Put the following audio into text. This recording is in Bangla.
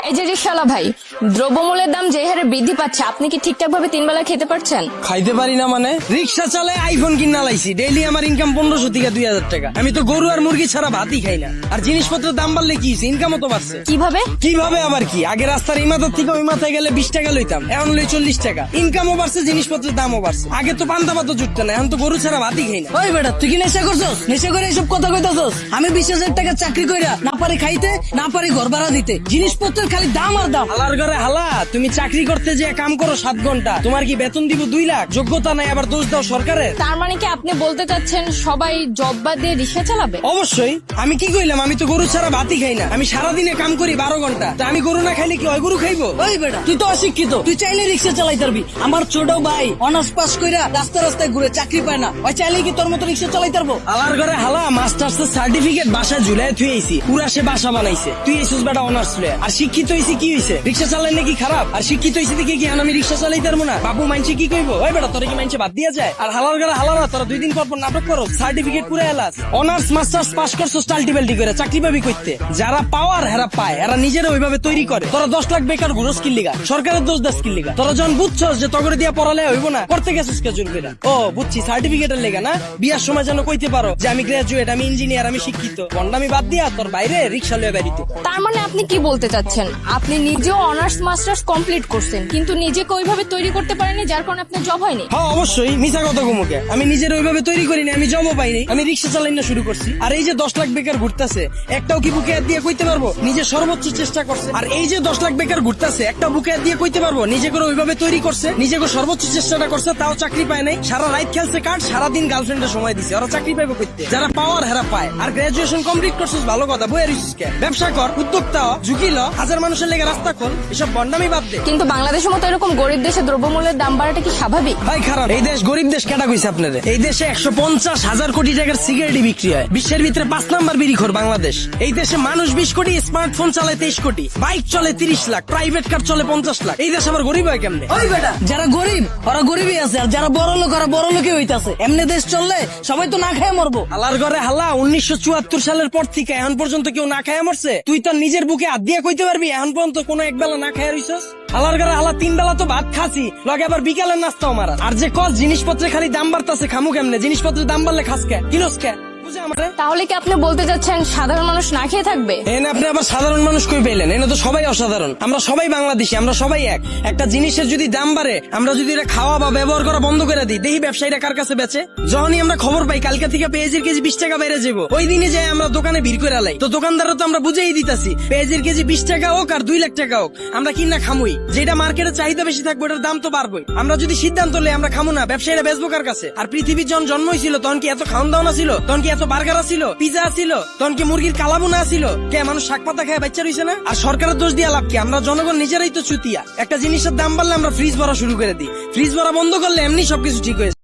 এই যে রিকশাওয়ালা ভাই, দ্রব্যমূল্যের দাম যে হারে বৃদ্ধি পাচ্ছে, আপনি কি ঠিকঠাক ভাবে 3 বেলা খেতে পারছেন? খাইতে পারি না মানে? রিক্সা চালায় আইফোন কিনা লাইছি, ডেইলি আমার ইনকাম 1500 থেকে 2000 টাকা। আমি তো গরু আর মুরগি ছাড়া ভাতই খাই না। আর জিনিসপত্রের দাম বাড়লে কি ইনকামও তো বাড়ছে। কিভাবে? কিভাবে আবার কি, আগে রাস্তার এই মাথার থেকে ওই মাথায় গেলে 20 টাকা লইতাম, এখন লই 40 টাকা। ইনকামও বাড়ছে, জিনিসপত্রের দামও বাড়ছে। আগে তো পান্তা ভাতও জুটতো না, এখন তো গরু ছাড়া ভাতই খাই না। ওই বেটা, তুই কি নেশা করছস? নেশা করে এসব কথা কইতাছস? আমি 20,000 টাকা চাকরি কইরা না পারি খাইতে, না পারি ঘর ভাড়া দিতে, জিনিসপত্রের খালি দাম আর দাম। হালার ঘরে হালা, তুমি চাকরি করতে যে কাম করো 7 ঘন্টা, তোমার কি বেতন দিব 2 লাখ? যোগ্যতা নাই, আবার দোষ দাও সরকারের। তার মানে কি আপনি বলতে চাচ্ছেন সবাই জব বাদ দিয়ে রিকশা চালাবে? অবশ্যই। আমি কি কইলাম? আমি তো গরু ছাড়া ভাতই খাই না। আমি সারাদিনে কাম করি 12 ঘন্টা। তা আমি গরু না খাইলে কি হয়? গরু খাইবো? ওই বেটা, তুই তো অশিক্ষিত, তুই চাইলে রিক্সা চালাইতে পারবি। আমার ছোট ভাই অনার্স পাস কইরা রাস্তায় রাস্তায় ঘুরে চাকরি পায় না, ওই চাইলে কি তোর মতো রিক্সা চালাইতে পারবো? হালার ঘরে হালা, মাস্টার্স সার্টিফিকেট বাসায় ঝুলাই থুই আইছি, পুরা সে বাসা বানাইছে। তুই এসেছিস বেটা অনার্স লয়ে, আর শিক্ষিত হইছি কি হইছে? রিক্সা চালাই নাকি খারাপ? আর শিক্ষিত হইছি দেখি কি আমি রিক্সা চালাইতে পারবো না? বাবু মাইনছে কি কইবো? ওই বেটা, তোরা কি মাইনছে বাদ দিয়া যায়? আর হালার ঘরে হালারা, তোরা 2 দিন পর পর নাটক করো, সার্টিফিকেট পুরা এলাস। অনার্স মাস্টার্স পাস করছো টাল্টিবেল্টি করে, চাকরি পাবি কইতে? যারা পাওয়ার হেরা পায়, এরা নিজেরা ওইভাবে তৈরি করে। তোরা 10 লাখ বেকার ঘুরো স্কিল লিগা, সরকারের দোষ দেয় স্কিল লিগা। তোরা যখন বুঝছস যে তগরে দিয়া পড়ালে হইব না, করতে গেছিস কে জোর করে? ও বুঝছি, সার্টিফিকেটের লেগা না? বিয়ার সময় যেন কইতে পারো যে আমি গ্রাজুয়েট, আমি ইঞ্জিনিয়ার, আমি শিক্ষিত। বন্ডামি বাদ দিয়া তোর বাইরে রিক্সা লয়ে বেরিতে। তার মানে আপনি কি বলতে চাচ্ছেন, আপনি নিজেও অনার্স মাস্টার্স কমপ্লিট করছেন, কিন্তু নিজেকে ওইভাবে তৈরি করতে পারেননি, যার কারণে আপনার জব হয়নি? হ্যাঁ অবশ্যই, মিছা কথা কমুকে। আমি নিজের ওইভাবে তৈরি করিনি, আমি জবও পাইনি, আমি রিক্সা চালাই না শুরু করছি। আর এই যে 10 লাখ বেকার ঘুরতেছে, একটাও কি বুকে হাত দিয়ে কইতে পারবো নিজে সর্বোচ্চ চেষ্টা করছে? আর এই যে 10 লাখ বেকার ঘুরতেছে, একটা বুকে হাত দিয়ে কইতে পারবো নিজে করে ওইভাবে তৈরি করছে, নিজে করে সর্বোচ্চ চেষ্টাটা করছে, তাও চাকরি পায় নাই? সারা রাত খেলছে কার্ড, সারাদিন গার্লফ্রেন্ডের সময় দিছে, ওরা চাকরি পাইবো কইতে? যারা পাওয়ার হেরা পায়। আর গ্রাজুয়েশন কমপ্লিট করছিস ভালো কথা, বইয়ের রিস্কে ব্যবসা কর, উদ্যোক্তা হ, ঝুঁকি ল, হাজার মানুষের লেগে রাস্তা খোল, এসব বন্ডামি বাদ দে। কিন্তু বাংলাদেশের মতো এরকম গরিব দেশে দ্রব্যমূল্যের দাম বাড়াটা কি স্বাভাবিক? ভাই খারাপ, এই দেশ গরিব দেশ কেটা কইছে আপনাদের? এই দেশে 150,000 কোটি টাকার সিগারেটই বিক্রি হয়, বিশ্বের ভিতরে 5 নাম্বার বিড়িখোর বাংলাদেশ। এই দেশে মানুষ 20 কোটি, স্মার্টফোন চালায় 23 কোটি, বাইক চলে 30 লাখ, প্রাইভেট কার চলে 50 লাখ। এই দেশ আবার গরিব হয় কেমনে? ওই বেটা, যারা গরিব ওরা গরিবই আছে, আর যারা বড় লোক ওরা বড় লোকই হইতাছে। এমনি দেশ চললে সবাই তো না খেয়ে মরবো। হালার ঘরে হালা, 1974 সালের পর থেকে এখন পর্যন্ত কেউ না খায় মরছে? তুই তো নিজের বুকে হাত দিয়ে কইতে পারবি এখন পর্যন্ত কোনো এক বেলা না খায় রইছস? হালার ঘরে হালা, 3 বেলা তো ভাত খাসি, লগে আবার বিকালের নাস্তাও মারা। আর যে কস জিনিসপত্রের খালি দাম বাড়তাছে, খামু কেমনে? জিনিসপত্রের দাম বাড়লে খাস কে, কিনস কে? তাহলে কি আপনি বলতে চাচ্ছেন সাধারণ মানুষ না খেয়ে থাকবে? এনে আপনি আবার সাধারণ মানুষ কই পেলেন? এনে তো সবাই অসাধারণ, আমরা সবাই বাংলাদেশি, আমরা সবাই এক। একটা জিনিসের যদি দাম বাড়ে, আমরা যদি এটা খাওয়া বা ব্যবহার করা বন্ধ করে দিই, দেখি ব্যবসায়ীরা কার কাছে বেচে। যখনই আমরা খবর পাই কালকে থেকে পেঁয়াজের কেজি 20 টাকা বেড়ে যাবো, ওই দিনে যাই আমরা দোকানে ভিড় করে লাই। তো দোকানদাররা তো আমরা বুঝেই দিতাছি, পেঁয়াজের কেজি 20 টাকা হোক আর 2 লাখ টাকা হোক, আমরা কিনা খামুই। যেটা মার্কেটে চাহিদা বেশি থাকবে ওটার দাম তো বাড়বেই। আমরা যদি সিদ্ধান্ত লই আমরা খামু না, ব্যবসায়ীরা বেচবো কার কাছে? আর পৃথিবীর যখন জন্ম হয়েছিল তখন কি এত খাওয়ান দাওয়া ছিল? তখন কি এত বার্গার ছিল, পিজা ছিল? তখন কি মুরগির কালাবুনা ছিল? কে মানুষ শাক পাতা খায় বাচ্চা রইছে না? আর সরকারের দোষ দিয়া লাভ কি? আমরা জনগণ নিজেরাই তো চুতিয়া। একটা জিনিসের দাম বাড়লে আমরা ফ্রিজ ভরা শুরু করে দিই, ফ্রিজ ভরা বন্ধ করলে এমনি সবকিছু ঠিক হয়েছে।